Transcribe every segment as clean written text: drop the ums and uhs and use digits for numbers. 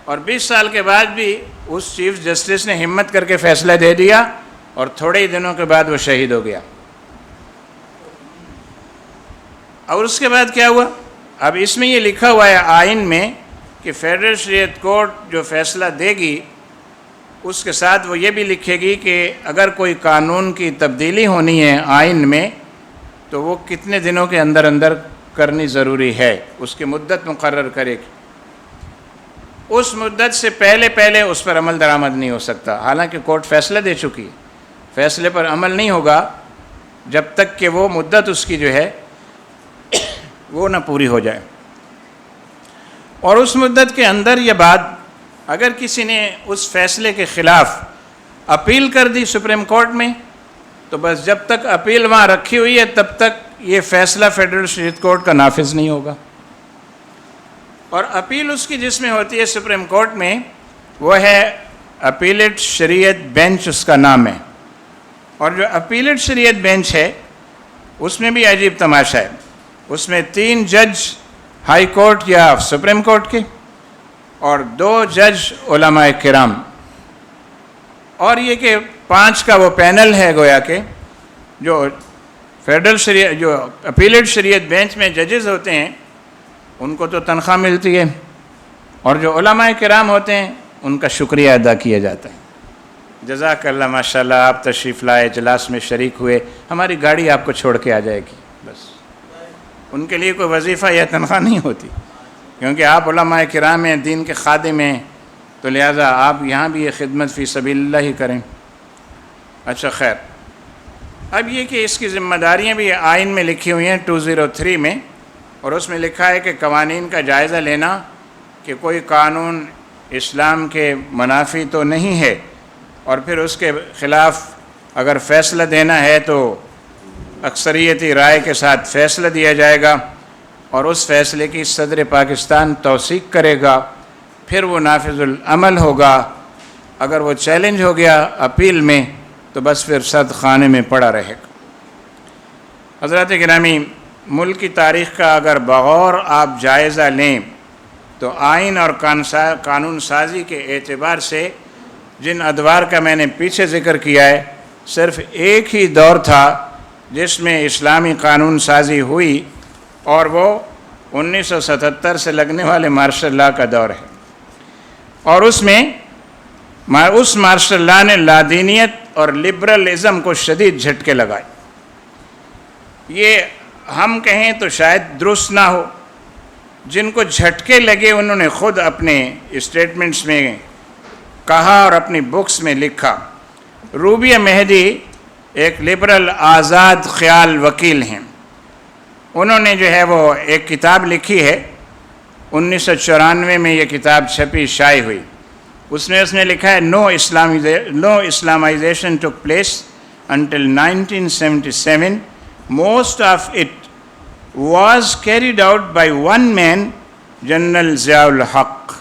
اور 20 سال کے بعد بھی اس چیف جسٹس نے ہمت کر کے فیصلہ دے دیا اور تھوڑے ہی دنوں کے بعد وہ شہید ہو گیا۔ اور اس کے بعد کیا ہوا؟ اب اس میں یہ لکھا ہوا ہے آئین میں کہ فیڈرل شریعت کورٹ جو فیصلہ دے گی اس کے ساتھ وہ یہ بھی لکھے گی کہ اگر کوئی قانون کی تبدیلی ہونی ہے آئین میں تو وہ کتنے دنوں کے اندر اندر کرنی ضروری ہے، اس کی مدت مقرر کرے گی۔ اس مدت سے پہلے اس پر عمل درآمد نہیں ہو سکتا، حالانکہ کورٹ فیصلہ دے چکی، فیصلے پر عمل نہیں ہوگا جب تک کہ وہ مدت اس کی جو ہے وہ نہ پوری ہو جائے۔ اور اس مدت کے اندر یہ بات اگر کسی نے اس فیصلے کے خلاف اپیل کر دی سپریم کورٹ میں تو بس جب تک اپیل وہاں رکھی ہوئی ہے تب تک یہ فیصلہ فیڈرل شریعت کورٹ کا نافذ نہیں ہوگا۔ اور اپیل اس کی جس میں ہوتی ہے سپریم کورٹ میں وہ ہے اپیلیٹ شریعت بینچ، اس کا نام ہے۔ اور جو اپیلیٹ شریعت بینچ ہے اس میں بھی عجیب تماشا ہے، اس میں 3 جج ہائی کورٹ یا سپریم کورٹ کے اور 2 جج علماء کرام، اور یہ کہ 5 کا وہ پینل ہے گویا کہ جو فیڈرل شریعت جو اپیلیٹ شریعت بینچ میں ججز ہوتے ہیں ان کو تو تنخواہ ملتی ہے، اور جو علماء کرام ہوتے ہیں ان کا شکریہ ادا کیا جاتا ہے۔ جزاک اللہ، ماشاءاللہ آپ تشریف لائے، اجلاس میں شریک ہوئے، ہماری گاڑی آپ کو چھوڑ کے آ جائے گی، بس ان کے لیے کوئی وظیفہ یا تنخواہ نہیں ہوتی، کیونکہ آپ علماء کرام ہیں، دین کے خادم ہیں، تو لہٰذا آپ یہاں بھی یہ خدمت فی سبیل اللہ ہی کریں۔ اچھا خیر، اب یہ کہ اس کی ذمہ داریاں بھی آئین میں لکھی ہوئی ہیں 203 میں، اور اس میں لکھا ہے کہ قوانین کا جائزہ لینا کہ کوئی قانون اسلام کے منافی تو نہیں ہے، اور پھر اس کے خلاف اگر فیصلہ دینا ہے تو اکثریتی رائے کے ساتھ فیصلہ دیا جائے گا، اور اس فیصلے کی صدر پاکستان توثیق کرے گا، پھر وہ نافذ العمل ہوگا۔ اگر وہ چیلنج ہو گیا اپیل میں تو بس پھر صد خانے میں پڑا رہے گا۔ حضرات گرامی، ملک کی تاریخ کا اگر بغور آپ جائزہ لیں تو آئین اور قانون سازی کے اعتبار سے جن ادوار کا میں نے پیچھے ذکر کیا ہے، صرف ایک ہی دور تھا جس میں اسلامی قانون سازی ہوئی، اور وہ 1977 سے لگنے والے مارشل لاء کا دور ہے۔ اور اس مارشل لاء نے لادینیت اور لبرلزم کو شدید جھٹکے لگائے۔ یہ ہم کہیں تو شاید درست نہ ہو، جن کو جھٹکے لگے انہوں نے خود اپنے اسٹیٹمنٹس میں کہا اور اپنی بکس میں لکھا۔ روبیہ مہدی ایک لبرل آزاد خیال وکیل ہیں، انہوں نے جو ہے وہ ایک کتاب لکھی ہے، 1994 میں یہ کتاب چھپی شائع ہوئی، اس نے لکھا ہے No Islamization took place until 1977. Most of it was carried out by one man, general Zia الحق۔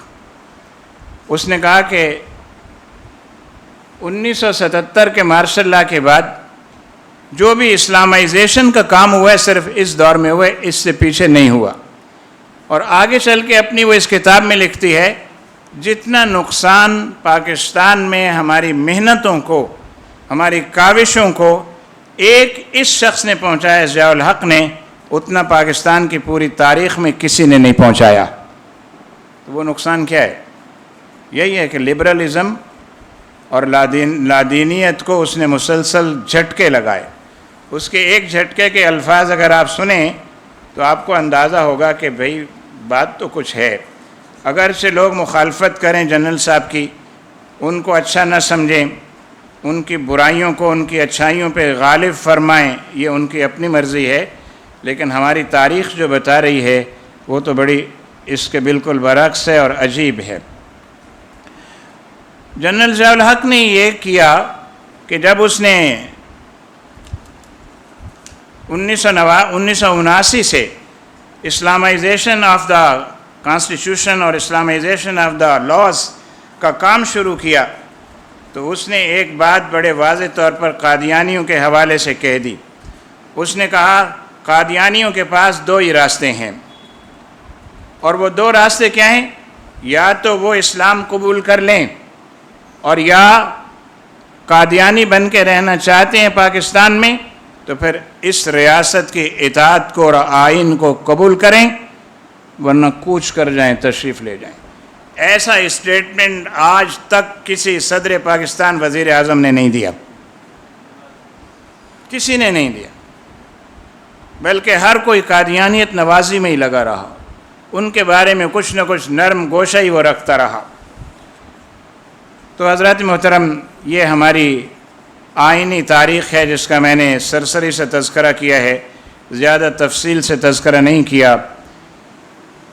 اس نے کہا کہ 1977 کے مارشل لاء کے بعد جو بھی اسلامائزیشن کا کام ہوا ہے صرف اس دور میں ہوا ہے، اس سے پیچھے نہیں ہوا۔ اور آگے چل کے اپنی وہ اس کتاب میں لکھتی ہے جتنا نقصان پاکستان میں ہماری محنتوں کو، ہماری کاوشوں کو ایک اس شخص نے پہنچایا، ضیاء الحق نے، اتنا پاکستان کی پوری تاریخ میں کسی نے نہیں پہنچایا۔ تو وہ نقصان کیا ہے؟ یہی ہے کہ لبرلزم اور لادینیت کو اس نے مسلسل جھٹکے لگائے۔ اس کے ایک جھٹکے کے الفاظ اگر آپ سنیں تو آپ کو اندازہ ہوگا کہ بھئی بات تو کچھ ہے۔ اگرچہ لوگ مخالفت کریں جنرل صاحب کی، ان کو اچھا نہ سمجھیں، ان کی برائیوں کو ان کی اچھائیوں پہ غالب فرمائیں، یہ ان کی اپنی مرضی ہے، لیکن ہماری تاریخ جو بتا رہی ہے وہ تو بڑی اس کے بالکل برعکس ہے اور عجیب ہے۔ جنرل ضیاء الحق نے یہ کیا کہ جب اس نے 1979 سے اسلامائزیشن آف دا کانسٹیٹیوشن اور اسلامائزیشن آف دا لاز کا کام شروع کیا تو اس نے ایک بات بڑے واضح طور پر قادیانیوں کے حوالے سے کہہ دی۔ اس نے کہا قادیانیوں کے پاس 2 ہی راستے ہیں، اور وہ 2 راستے کیا ہیں؟ یا تو وہ اسلام قبول کر لیں اور یا قادیانی بن کے رہنا چاہتے ہیں پاکستان میں تو پھر اس ریاست کی اطاعت کو اور آئین کو قبول کریں، ورنہ کوچ کر جائیں، تشریف لے جائیں۔ ایسا اسٹیٹمنٹ آج تک کسی صدر پاکستان وزیر اعظم نے نہیں دیا، کسی نے نہیں دیا، بلکہ ہر کوئی قادیانیت نوازی میں ہی لگا رہا، ان کے بارے میں کچھ نہ کچھ نرم گوشہ ہی وہ رکھتا رہا۔ تو حضرات محترم، یہ ہماری آئینی تاریخ ہے جس کا میں نے سرسری سے تذکرہ کیا ہے، زیادہ تفصیل سے تذکرہ نہیں کیا۔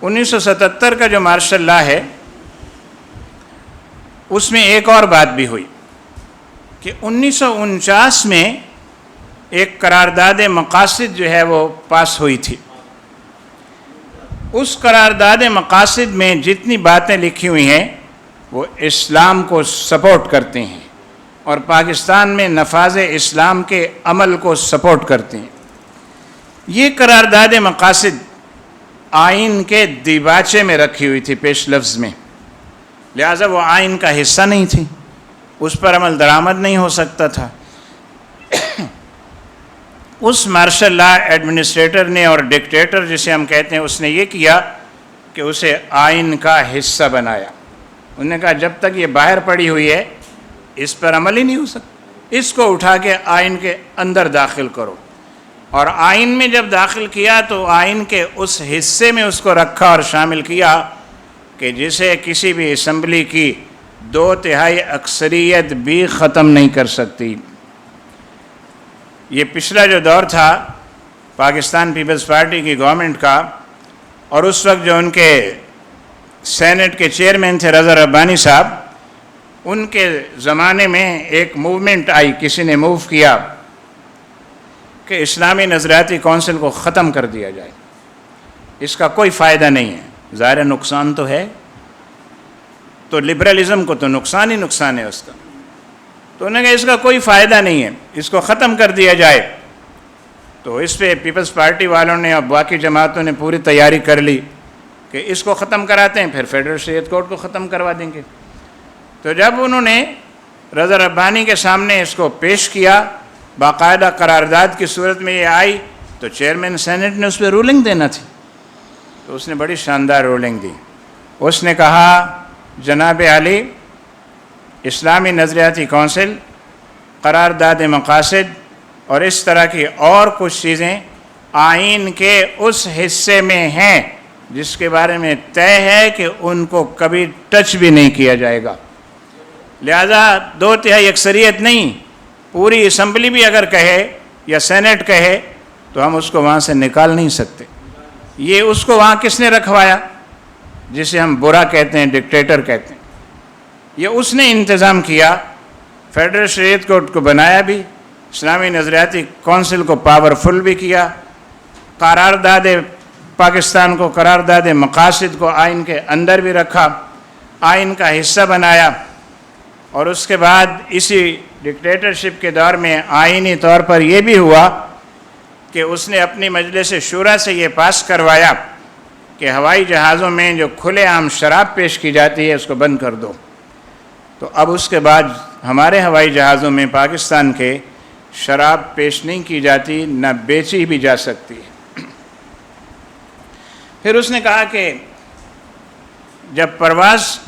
1977 کا جو مارشل لا ہے اس میں ایک اور بات بھی ہوئی کہ 1949 میں ایک قرارداد مقاصد جو ہے وہ پاس ہوئی تھی۔ اس قرارداد مقاصد میں جتنی باتیں لکھی ہوئی ہیں وہ اسلام کو سپورٹ کرتے ہیں اور پاکستان میں نفاذ اسلام کے عمل کو سپورٹ کرتے ہیں۔ یہ قرارداد مقاصد آئین کے دیباچے میں رکھی ہوئی تھی پیش لفظ میں، لہٰذا وہ آئین کا حصہ نہیں تھی، اس پر عمل درآمد نہیں ہو سکتا تھا۔ اس مارشل لا ایڈمنسٹریٹر نے اور ڈکٹیٹر جسے ہم کہتے ہیں، اس نے یہ کیا کہ اسے آئین کا حصہ بنایا۔ انہوں نے کہا جب تک یہ باہر پڑی ہوئی ہے اس پر عمل ہی نہیں ہو سکتا، اس کو اٹھا کے آئین کے اندر داخل کرو۔ اور آئین میں جب داخل کیا تو آئین کے اس حصے میں اس کو رکھا اور شامل کیا کہ جسے کسی بھی اسمبلی کی 2/3 اکثریت بھی ختم نہیں کر سکتی۔ یہ پچھلا جو دور تھا پاکستان پیپلز پارٹی کی گورنمنٹ کا، اور اس وقت جو ان کے سینٹ کے چیئرمین تھے رضا ربانی صاحب، ان کے زمانے میں ایک موومنٹ آئی، کسی نے موو کیا کہ اسلامی نظریاتی کونسل کو ختم کر دیا جائے، اس کا کوئی فائدہ نہیں ہے، ظاہر نقصان تو ہے، تو لبرلزم کو تو نقصان ہی نقصان ہے اس کا، تو انہوں نے کہا اس کا کوئی فائدہ نہیں ہے، اس کو ختم کر دیا جائے۔ تو اس پہ پیپلز پارٹی والوں نے اور باقی جماعتوں نے پوری تیاری کر لی کہ اس کو ختم کراتے ہیں پھر فیڈرل شریعت کورٹ کو ختم کروا دیں گے۔ تو جب انہوں نے رضا ربانی کے سامنے اس کو پیش کیا، باقاعدہ قرارداد کی صورت میں یہ آئی، تو چیئرمین سینٹ نے اس پہ رولنگ دینا تھی، تو اس نے بڑی شاندار رولنگ دی۔ اس نے کہا جناب علی، اسلامی نظریاتی کونسل، قرارداد مقاصد اور اس طرح کی اور کچھ چیزیں آئین کے اس حصے میں ہیں جس کے بارے میں طے ہے کہ ان کو کبھی ٹچ بھی نہیں کیا جائے گا، لہذا 2/3 اکثریت نہیں، پوری اسمبلی بھی اگر کہے یا سینٹ کہے تو ہم اس کو وہاں سے نکال نہیں سکتے۔ یہ اس کو وہاں کس نے رکھوایا؟ جسے ہم برا کہتے ہیں، ڈکٹیٹر کہتے ہیں، یہ اس نے انتظام کیا، فیڈرل شریعت کورٹ کو بنایا بھی، اسلامی نظریاتی کونسل کو پاورفل بھی کیا، قرارداد پاکستان کو، قرارداد مقاصد کو آئین کے اندر بھی رکھا، آئین کا حصہ بنایا، اور اس کے بعد اسی ڈکٹیٹرشپ کے دور میں آئینی طور پر یہ بھی ہوا کہ اس نے اپنی مجلس شورا سے یہ پاس کروایا کہ ہوائی جہازوں میں جو کھلے عام شراب پیش کی جاتی ہے اس کو بند کر دو۔ تو اب اس کے بعد ہمارے ہوائی جہازوں میں پاکستان کے شراب پیش نہیں کی جاتی، نہ بیچی بھی جا سکتی ہے۔ پھر اس نے کہا کہ جب پرواز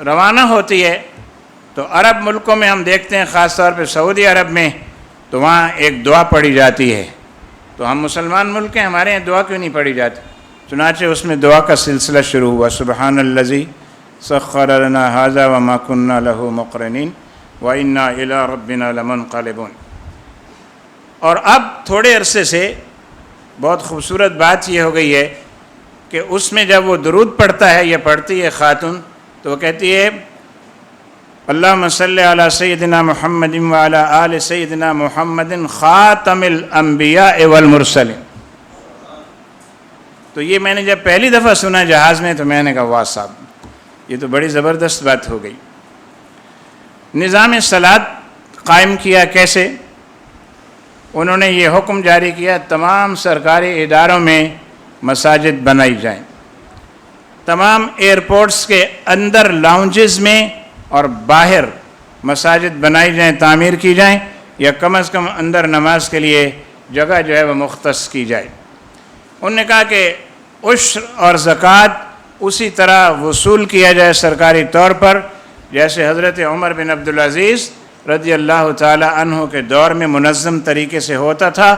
روانہ ہوتی ہے تو عرب ملکوں میں ہم دیکھتے ہیں، خاص طور پہ سعودی عرب میں، تو وہاں ایک دعا پڑھی جاتی ہے، تو ہم مسلمان ملک ہیں، ہمارے یہاں دعا کیوں نہیں پڑھی جاتی؟ چنانچہ اس میں دعا کا سلسلہ شروع ہوا، سبحان الذی سخر لنا ھذا وما كنا له مقرنین وَإِنَّا إِلَىٰ رَبِّنَا لَمُنْقَلِبُونَ۔ اور اب تھوڑے عرصے سے بہت خوبصورت بات یہ ہو گئی ہے کہ اس میں جب وہ درود پڑھتا ہے یا پڑھتی ہے خاتون، تو وہ کہتی ہے اللہم صلی علی سیدنا محمد وعلی آل سیدنا محمد خاتم الانبیاء والمرسلین۔ تو یہ میں نے جب پہلی دفعہ سنا جہاز میں تو میں نے کہا واہ صاحب، یہ تو بڑی زبردست بات ہو گئی۔ نظام صلاۃ قائم کیا کیسے؟ انہوں نے یہ حکم جاری کیا تمام سرکاری اداروں میں مساجد بنائی جائیں، تمام ایئرپورٹس کے اندر لاؤنجز میں اور باہر مساجد بنائی جائیں، تعمیر کی جائیں، یا کم از کم اندر نماز کے لیے جگہ جو ہے وہ مختص کی جائے۔ انہوں نے کہا کہ عشر اور زکوٰۃ اسی طرح وصول کیا جائے سرکاری طور پر جیسے حضرت عمر بن عبدالعزیز رضی اللہ تعالی عنہ کے دور میں منظم طریقے سے ہوتا تھا،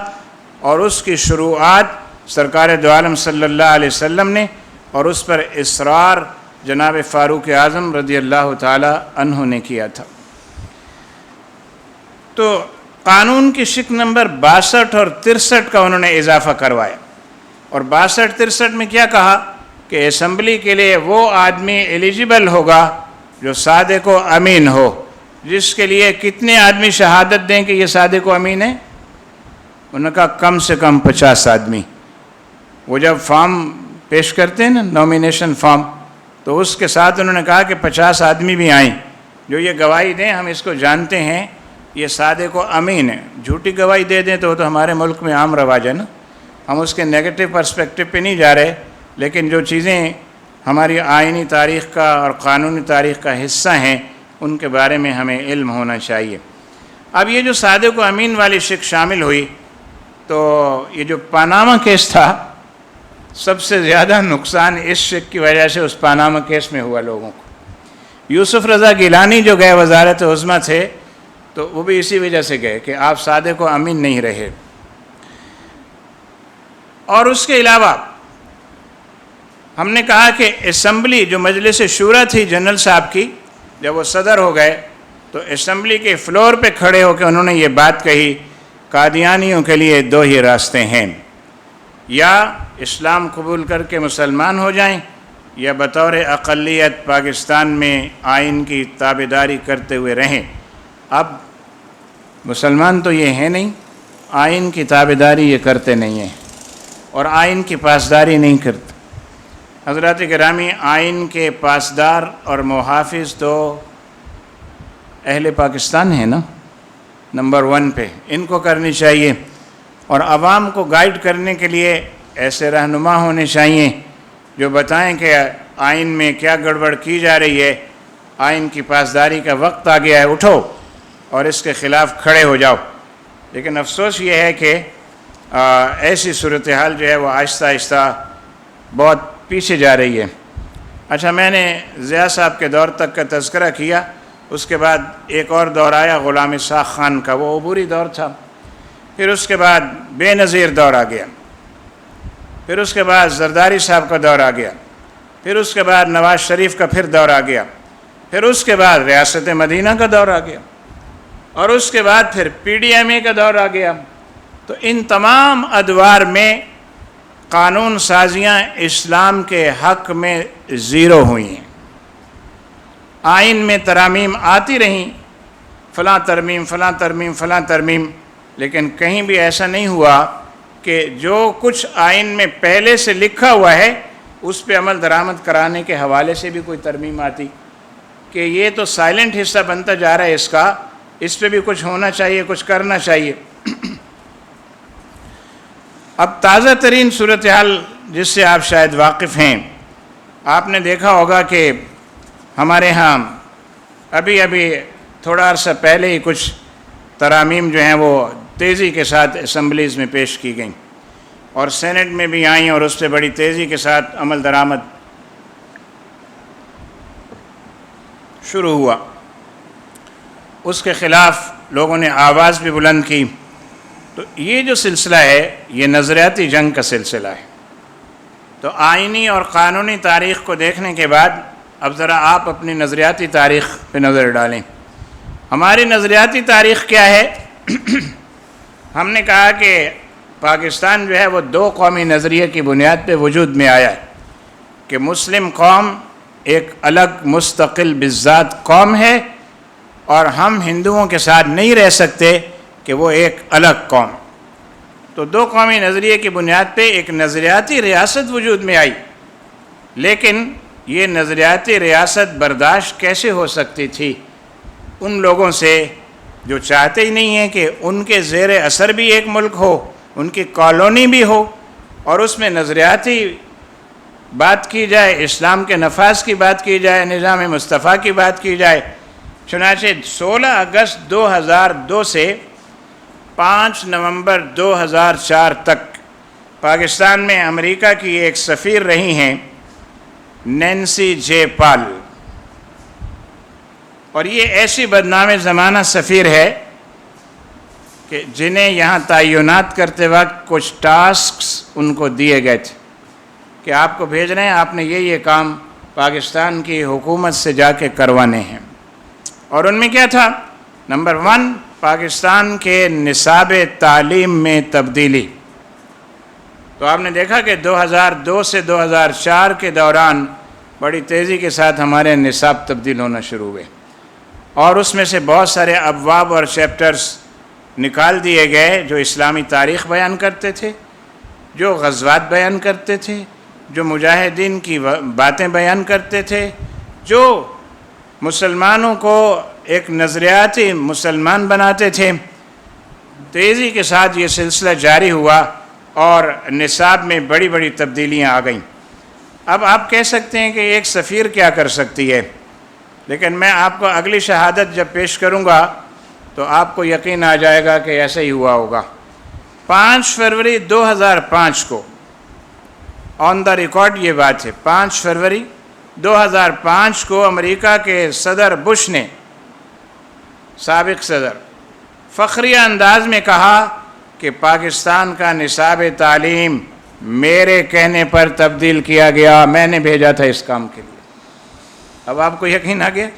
اور اس کی شروعات سرکار دو عالم صلی اللہ علیہ وسلم نے، اور اس پر اصرار جناب فاروق اعظم رضی اللہ تعالی عنہ نے کیا تھا۔ تو قانون کی شق نمبر 62 اور 63 کا انہوں نے اضافہ کروایا، اور 62-63 میں کیا کہا کہ اسمبلی کے لیے وہ آدمی ایلیجیبل ہوگا جو صادق و امین ہو، جس کے لیے کتنے آدمی شہادت دیں کہ یہ صادق و امین ہے؟ انہوں نے کہا کم سے کم 50 آدمی۔ وہ جب فارم پیش کرتے ہیں نا، نومینیشن فارم، تو اس کے ساتھ انہوں نے کہا کہ 50 آدمی بھی آئیں جو یہ گواہی دیں ہم اس کو جانتے ہیں یہ صادق و امین ہے۔ جھوٹی گواہی دے دیں تو وہ تو ہمارے ملک میں عام رواج ہے نا، ہم اس کے نیگیٹو پرسپیکٹو پہ نہیں جا رہے، لیکن جو چیزیں ہماری آئینی تاریخ کا اور قانونی تاریخ کا حصہ ہیں ان کے بارے میں ہمیں علم ہونا چاہیے۔ اب یہ جو صادق و امین والی شق شامل ہوئی، تو یہ جو پاناما کیس تھا، سب سے زیادہ نقصان اس شق کی وجہ سے اس پاناما کیس میں ہوا لوگوں کو۔ یوسف رضا گیلانی جو گئے وزارت عظمیٰ تھے، تو وہ بھی اسی وجہ سے گئے کہ آپ صادق و امین نہیں رہے۔ اور اس کے علاوہ ہم نے کہا کہ اسمبلی جو مجلس شورا تھی جنرل صاحب کی، جب وہ صدر ہو گئے تو اسمبلی کے فلور پہ کھڑے ہو کے انہوں نے یہ بات کہی، قادیانیوں کے لیے 2 ہی راستے ہیں، یا اسلام قبول کر کے مسلمان ہو جائیں، یا بطور اقلیت پاکستان میں آئین کی تابعداری کرتے ہوئے رہیں۔ اب مسلمان تو یہ ہیں نہیں، آئین کی تابعداری یہ کرتے نہیں ہیں، اور آئین کی پاسداری نہیں کرتے۔ حضرات گرامی، آئین کے پاسدار اور محافظ تو اہل پاکستان ہیں نا، نمبر 1 پہ ان کو کرنی چاہیے، اور عوام کو گائیڈ کرنے کے لیے ایسے رہنما ہونے چاہیے جو بتائیں کہ آئین میں کیا گڑبڑ کی جا رہی ہے، آئین کی پاسداری کا وقت آ گیا ہے، اٹھو اور اس کے خلاف کھڑے ہو جاؤ۔ لیکن افسوس یہ ہے کہ ایسی صورتحال جو ہے وہ آہستہ آہستہ بہت پیچھے جا رہی ہے۔ اچھا، میں نے ضیاء صاحب کے دور تک کا تذکرہ کیا، اس کے بعد ایک اور دور آیا غلام اسحاق خان کا، وہ عبوری دور تھا۔ پھر اس کے بعد بے نظیر دور آ گیا، پھر اس کے بعد زرداری صاحب کا دور آ گیا، پھر اس کے بعد نواز شریف کا پھر دور آ گیا، پھر اس کے بعد ریاست مدینہ کا دور آ گیا، اور اس کے بعد پھر پی ڈی ایم اے کا دور آ گیا۔ تو ان تمام ادوار میں قانون سازیاں اسلام کے حق میں زیرو ہوئی ہیں۔ آئین میں ترامیم آتی رہیں، فلاں ترمیم فلاں ترمیم فلاں ترمیم، لیکن کہیں بھی ایسا نہیں ہوا کہ جو کچھ آئین میں پہلے سے لکھا ہوا ہے اس پہ عمل درآمد کرانے کے حوالے سے بھی کوئی ترمیم آتی کہ یہ تو سائلنٹ حصہ بنتا جا رہا ہے اس پہ بھی کچھ ہونا چاہیے، کچھ کرنا چاہیے۔ اب تازہ ترین صورتحال جس سے آپ شاید واقف ہیں، آپ نے دیکھا ہوگا کہ ہمارے ہاں ابھی تھوڑا عرصہ پہلے ہی کچھ ترامیم جو ہیں وہ تیزی کے ساتھ اسمبلیز میں پیش کی گئیں، اور سینٹ میں بھی آئیں، اور اس پہ بڑی تیزی کے ساتھ عمل درآمد شروع ہوا۔ اس کے خلاف لوگوں نے آواز بھی بلند کی۔ تو یہ جو سلسلہ ہے یہ نظریاتی جنگ کا سلسلہ ہے۔ تو آئینی اور قانونی تاریخ کو دیکھنے کے بعد اب ذرا آپ اپنی نظریاتی تاریخ پہ نظر ڈالیں۔ ہماری نظریاتی تاریخ کیا ہے؟ ہم نے کہا کہ پاکستان جو ہے وہ 2 قومی نظریے کی بنیاد پہ وجود میں آیا ہے کہ مسلم قوم ایک الگ مستقل بالذات قوم ہے، اور ہم ہندوؤں کے ساتھ نہیں رہ سکتے کہ وہ ایک الگ قوم۔ تو 2 قومی نظریے کی بنیاد پہ ایک نظریاتی ریاست وجود میں آئی، لیکن یہ نظریاتی ریاست برداشت کیسے ہو سکتی تھی ان لوگوں سے جو چاہتے ہی نہیں ہیں کہ ان کے زیر اثر بھی ایک ملک ہو، ان کی کالونی بھی ہو، اور اس میں نظریاتی بات کی جائے، اسلام کے نفاذ کی بات کی جائے، نظام مصطفیٰ کی بات کی جائے، چنانچہ 16 اگست 2002 سے 5 نومبر 2004 تک پاکستان میں امریکہ کی ایک سفیر رہی ہیں نینسی جے پال، اور یہ ایسی بدنام زمانہ سفیر ہے کہ جنہیں یہاں تعینات کرتے وقت کچھ ٹاسکس ان کو دیے گئے تھے کہ آپ کو بھیج رہے ہیں، آپ نے یہ کام پاکستان کی حکومت سے جا کے کروانے ہیں۔ اور ان میں کیا تھا؟ نمبر 1، پاکستان کے نصاب تعلیم میں تبدیلی۔ تو آپ نے دیکھا کہ 2002 سے 2004 کے دوران بڑی تیزی کے ساتھ ہمارے نصاب تبدیل ہونا شروع ہوئے، اور اس میں سے بہت سارے ابواب اور چیپٹرز نکال دیے گئے جو اسلامی تاریخ بیان کرتے تھے، جو غزوات بیان کرتے تھے، جو مجاہدین کی باتیں بیان کرتے تھے، جو مسلمانوں کو ایک نظریاتی مسلمان بناتے تھے۔ تیزی کے ساتھ یہ سلسلہ جاری ہوا اور نصاب میں بڑی بڑی تبدیلیاں آ گئیں۔ اب آپ کہہ سکتے ہیں کہ ایک سفیر کیا کر سکتی ہے، لیکن میں آپ کو اگلی شہادت جب پیش کروں گا تو آپ کو یقین آ جائے گا کہ ایسا ہی ہوا ہوگا۔ 5 فروری 2005 کو آن دا ریکارڈ یہ بات ہے، 5 فروری 2005 کو امریکہ کے صدر بش نے، سابق صدر، فخریہ انداز میں کہا کہ پاکستان کا نصاب تعلیم میرے کہنے پر تبدیل کیا گیا، میں نے بھیجا تھا اس کام کے لیے۔ اب آپ کو یقین آ گیا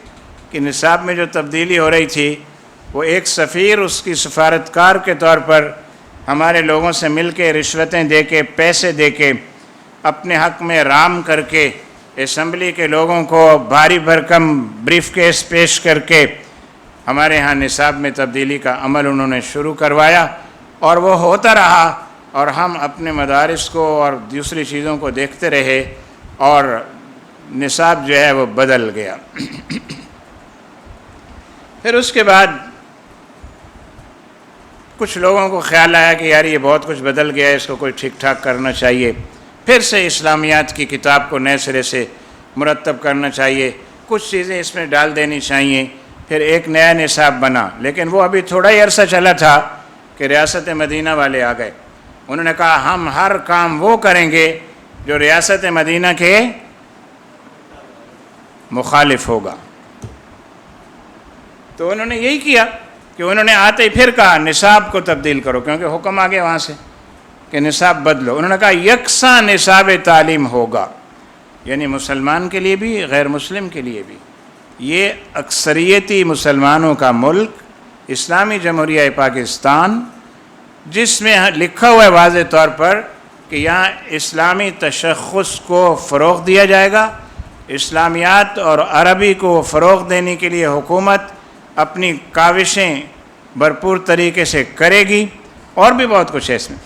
کہ نصاب میں جو تبدیلی ہو رہی تھی وہ ایک سفیر اس کی سفارتکار کے طور پر ہمارے لوگوں سے مل کے رشوتیں دے کے، پیسے دے کے، اپنے حق میں رام کر کے، اسمبلی کے لوگوں کو بھاری بھرکم بریف کیس پیش کر کے ہمارے ہاں نصاب میں تبدیلی کا عمل انہوں نے شروع کروایا، اور وہ ہوتا رہا، اور ہم اپنے مدارس کو اور دوسری چیزوں کو دیکھتے رہے، اور نصاب جو ہے وہ بدل گیا۔ پھر اس کے بعد کچھ لوگوں کو خیال آیا کہ یار یہ بہت کچھ بدل گیا ہے، اس کو کوئی ٹھیک ٹھاک کرنا چاہیے، پھر سے اسلامیات کی کتاب کو نئے سرے سے مرتب کرنا چاہیے، کچھ چیزیں اس میں ڈال دینی چاہیے، پھر ایک نیا نصاب بنا۔ لیکن وہ ابھی تھوڑا ہی عرصہ چلا تھا کہ ریاست مدینہ والے آ گئے، انہوں نے کہا ہم ہر کام وہ کریں گے جو ریاست مدینہ کے مخالف ہوگا۔ تو انہوں نے یہی کیا کہ انہوں نے آتے ہی پھر کہا نصاب کو تبدیل کرو، کیونکہ حکم آ گیا وہاں سے کہ نصاب بدلو۔ انہوں نے کہا یکساں نصاب تعلیم ہوگا، یعنی مسلمان کے لیے بھی غیر مسلم کے لیے بھی۔ یہ اکثریتی مسلمانوں کا ملک اسلامی جمہوریہ پاکستان، جس میں لکھا ہوا ہے واضح طور پر کہ یہاں اسلامی تشخص کو فروغ دیا جائے گا، اسلامیات اور عربی کو فروغ دینے کے لیے حکومت اپنی کاوشیں بھرپور طریقے سے کرے گی، اور بھی بہت کچھ ہے اس میں۔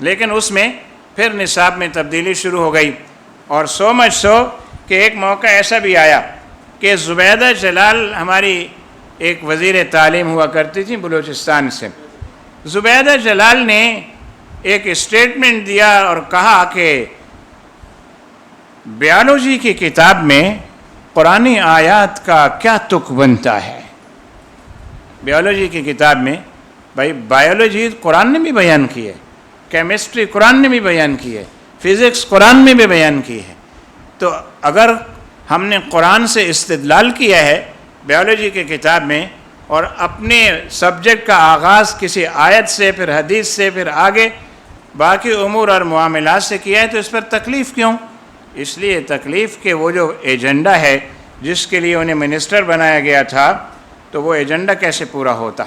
لیکن اس میں پھر نصاب میں تبدیلی شروع ہو گئی، اور سو مچ سو کہ ایک موقع ایسا بھی آیا کہ زبیدہ جلال ہماری ایک وزیر تعلیم ہوا کرتی تھی بلوچستان سے، زبیدہ جلال نے ایک اسٹیٹمنٹ دیا اور کہا کہ بیالوجی کی کتاب میں قرآنی آیات کا کیا تک بنتا ہے۔ بیالوجی کی کتاب میں، بھائی بایولوجی قرآن نے بھی بیان کی ہے، کیمسٹری قرآن نے بھی بیان کی ہے، فزکس قرآن میں بھی بیان کی ہے، تو اگر ہم نے قرآن سے استدلال کیا ہے بیالوجی کی کتاب میں، اور اپنے سبجیکٹ کا آغاز کسی آیت سے، پھر حدیث سے، پھر آگے باقی امور اور معاملات سے کیا ہے، تو اس پر تکلیف کیوں؟ اس لیے تکلیف کہ وہ جو ایجنڈا ہے جس کے لیے انہیں منسٹر بنایا گیا تھا، تو وہ ایجنڈا کیسے پورا ہوتا۔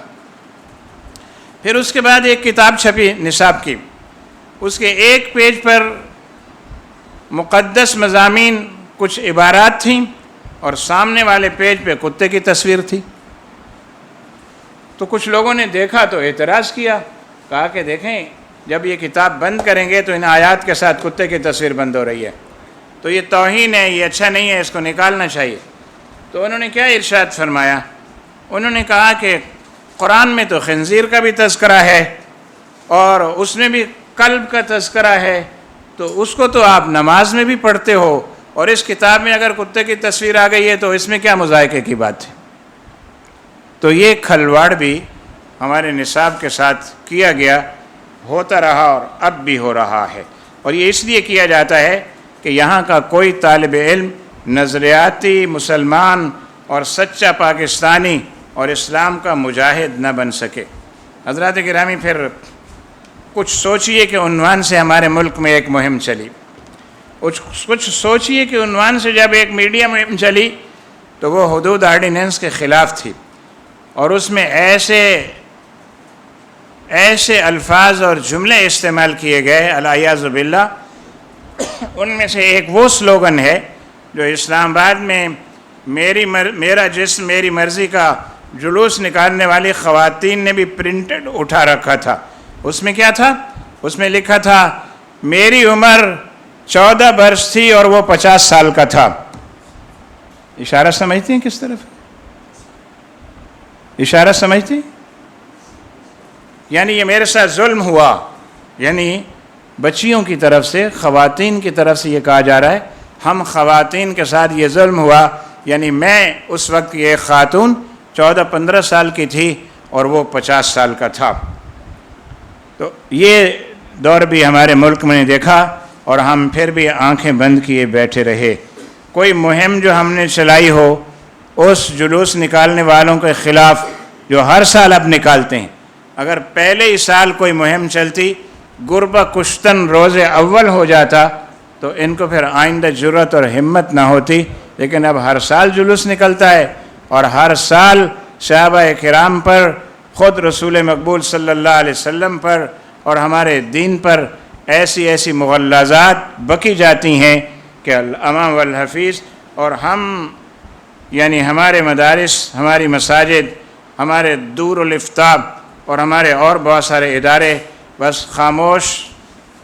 پھر اس کے بعد ایک کتاب چھپی نصاب کی، اس کے ایک پیج پر مقدس مضامین کچھ عبارات تھیں، اور سامنے والے پیج پہ کتے کی تصویر تھی۔ تو کچھ لوگوں نے دیکھا تو اعتراض کیا، کہا کہ دیکھیں جب یہ کتاب بند کریں گے تو ان آیات کے ساتھ کتے کی تصویر بند ہو رہی ہے، تو یہ توہین ہے، یہ اچھا نہیں ہے، اس کو نکالنا چاہیے۔ تو انہوں نے کیا ارشاد فرمایا؟ انہوں نے کہا کہ قرآن میں تو خنزیر کا بھی تذکرہ ہے، اور اس میں بھی قلب کا تذکرہ ہے، تو اس کو تو آپ نماز میں بھی پڑھتے ہو، اور اس کتاب میں اگر کتے کی تصویر آ گئی ہے تو اس میں کیا مذائقے کی بات ہے؟ تو یہ کھلواڑ بھی ہمارے نصاب کے ساتھ کیا گیا، ہوتا رہا اور اب بھی ہو رہا ہے، اور یہ اس لیے کیا جاتا ہے کہ یہاں کا کوئی طالب علم نظریاتی مسلمان اور سچا پاکستانی اور اسلام کا مجاہد نہ بن سکے۔ حضرات گرامی، پھر کچھ سوچئے کہ عنوان سے ہمارے ملک میں ایک مہم چلی، کچھ سوچئے کہ عنوان سے جب ایک میڈیا مہم چلی تو وہ حدود آرڈیننس کے خلاف تھی، اور اس میں ایسے الفاظ اور جملے استعمال کیے گئے الیاذ باللہ۔ ان میں سے ایک وہ سلوگن ہے جو اسلام آباد میں میرا جسم میری مرضی کا جلوس نکالنے والی خواتین نے بھی پرنٹڈ اٹھا رکھا تھا۔ اس میں کیا تھا؟ اس میں لکھا تھا میری عمر 14 برس تھی اور وہ 50 سال کا تھا۔ اشارہ سمجھتے ہیں کس طرف؟ اشارہ سمجھتے ہیں؟ یعنی یہ میرے ساتھ ظلم ہوا، یعنی بچیوں کی طرف سے، خواتین کی طرف سے یہ کہا جا رہا ہے ہم خواتین کے ساتھ یہ ظلم ہوا، یعنی میں اس وقت یہ خاتون 14-15 سال کی تھی اور وہ 50 سال کا تھا۔ تو یہ دور بھی ہمارے ملک میں دیکھا اور ہم پھر بھی آنکھیں بند کیے بیٹھے رہے۔ کوئی مہم جو ہم نے چلائی ہو اس جلوس نکالنے والوں کے خلاف جو ہر سال اب نکالتے ہیں، اگر پہلے ہی سال کوئی مہم چلتی، گربہ کشتن روز اول ہو جاتا تو ان کو پھر آئندہ جرأت اور ہمت نہ ہوتی، لیکن اب ہر سال جلوس نکلتا ہے اور ہر سال صحابہ کرام پر، خود رسول مقبول صلی اللہ علیہ وسلم پر اور ہمارے دین پر ایسی مغلظات بکی جاتی ہیں کہ الامام والحفیظ، اور ہم یعنی ہمارے مدارس، ہماری مساجد، ہمارے دور الافتاء اور ہمارے اور بہت سارے ادارے بس خاموش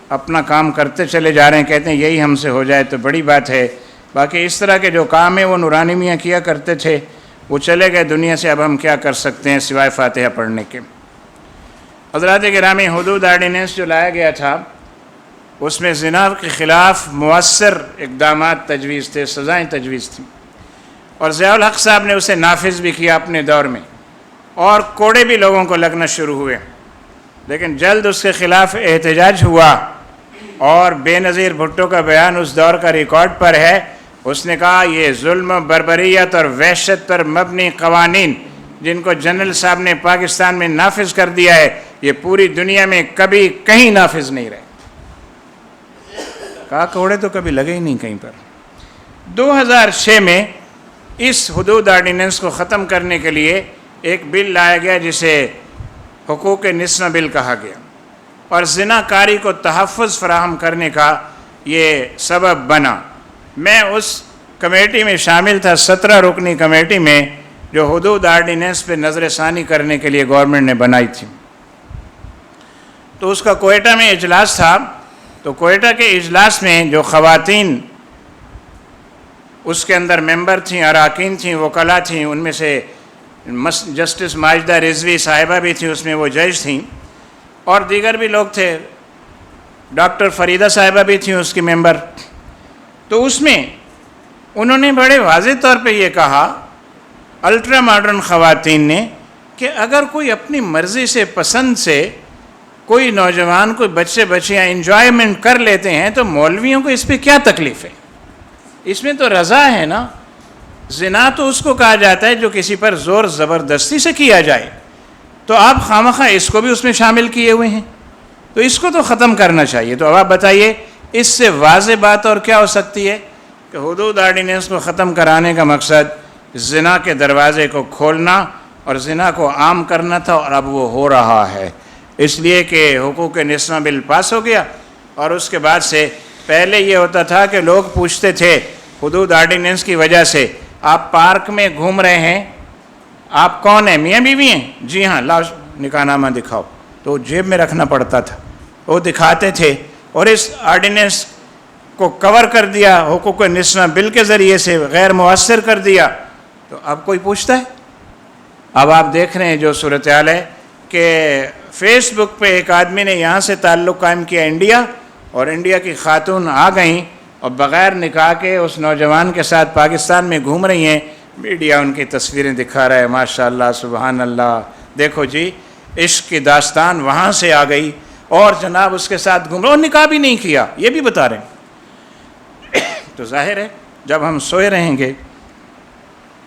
اپنا کام کرتے چلے جا رہے ہیں، کہتے ہیں یہی ہم سے ہو جائے تو بڑی بات ہے۔ باقی اس طرح کے جو کام ہیں وہ نورانی میاں کیا کرتے تھے، وہ چلے گئے دنیا سے، اب ہم کیا کر سکتے ہیں سوائے فاتحہ پڑھنے کے۔ حضرات گرامی، حدود آرڈیننس جو لایا گیا تھا اس میں زنا کے خلاف مؤثر اقدامات تجویز تھے، سزائیں تجویز تھیں، اور ضیاء الحق صاحب نے اسے نافذ بھی کیا اپنے دور میں، اور کوڑے بھی لوگوں کو لگنا شروع ہوئے، لیکن جلد اس کے خلاف احتجاج ہوا، اور بے نظیر بھٹو کا بیان اس دور کا ریکارڈ پر ہے۔ اس نے کہا یہ ظلم و بربریت اور وحشت پر مبنی قوانین جن کو جنرل صاحب نے پاکستان میں نافذ کر دیا ہے، یہ پوری دنیا میں کبھی کہیں نافذ نہیں رہے۔ کہا کوڑے تو کبھی لگے ہی نہیں کہیں پر۔ 2006 میں اس حدود آرڈیننس کو ختم کرنے کے لیے ایک بل لایا گیا جسے حقوق نسواں بل کہا گیا، اور زنا کاری کو تحفظ فراہم کرنے کا یہ سبب بنا۔ میں اس کمیٹی میں شامل تھا، 17 رکنی کمیٹی میں، جو حدود آرڈیننس پہ نظر ثانی کرنے کے لیے گورنمنٹ نے بنائی تھی۔ تو اس کا کوئٹہ میں اجلاس تھا، تو کوئٹہ کے اجلاس میں جو خواتین اس کے اندر ممبر تھیں، اراکین تھیں، وکلاء تھیں، ان میں سے جسٹس ماجدہ رضوی صاحبہ بھی تھیں، اس میں وہ جج تھیں، اور دیگر بھی لوگ تھے، ڈاکٹر فریدہ صاحبہ بھی تھیں اس کی ممبر۔ تو اس میں انہوں نے بڑے واضح طور پہ یہ کہا، الٹرا ماڈرن خواتین نے، کہ اگر کوئی اپنی مرضی سے، پسند سے، کوئی نوجوان، کوئی بچے بچیاں انجوائمنٹ کر لیتے ہیں تو مولویوں کو اس پہ کیا تکلیف ہے؟ اس میں تو رضا ہے نا۔ زنا تو اس کو کہا جاتا ہے جو کسی پر زور زبردستی سے کیا جائے، تو آپ خامخواہ اس کو بھی اس میں شامل کیے ہوئے ہیں، تو اس کو تو ختم کرنا چاہیے۔ تو اب آپ بتائیے اس سے واضح بات اور کیا ہو سکتی ہے کہ حدود آرڈیننس کو ختم کرانے کا مقصد زنا کے دروازے کو کھولنا اور زنا کو عام کرنا تھا، اور اب وہ ہو رہا ہے، اس لیے کہ حقوق نسواں بل پاس ہو گیا۔ اور اس کے بعد سے پہلے یہ ہوتا تھا کہ لوگ پوچھتے تھے حدود آرڈیننس کی وجہ سے، آپ پارک میں گھوم رہے ہیں، آپ کون ہیں؟ میاں بیوی ہیں؟ جی ہاں، لاؤ نکاح نامہ دکھاؤ، تو جیب میں رکھنا پڑتا تھا، وہ دکھاتے تھے، اور اس آرڈیننس کو کور کر دیا، حقوق نسواں بل کے ذریعے سے غیر مؤثر کر دیا۔ تو اب کوئی پوچھتا ہے؟ اب آپ دیکھ رہے ہیں جو صورتحال ہے کہ فیس بک پہ ایک آدمی نے یہاں سے تعلق قائم کیا انڈیا، اور انڈیا کی خاتون آ گئیں اور بغیر نکاح کے اس نوجوان کے ساتھ پاکستان میں گھوم رہی ہیں، میڈیا ان کی تصویریں دکھا رہا ہے، ماشاء اللہ سبحان اللہ، دیکھو جی عشق کی داستان وہاں سے آ گئی، اور جناب اس کے ساتھ گھوم رہے اور نکاح بھی نہیں کیا، یہ بھی بتا رہے ہیں۔ تو ظاہر ہے جب ہم سوئے رہیں گے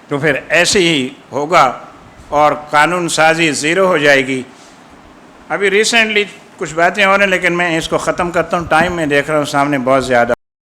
تو پھر ایسے ہی ہوگا اور قانون سازی زیرو ہو جائے گی۔ ابھی ریسنٹلی کچھ باتیں ہو رہی ہیں، لیکن میں اس کو ختم کرتا ہوں، ٹائم میں دیکھ رہا ہوں سامنے بہت زیادہ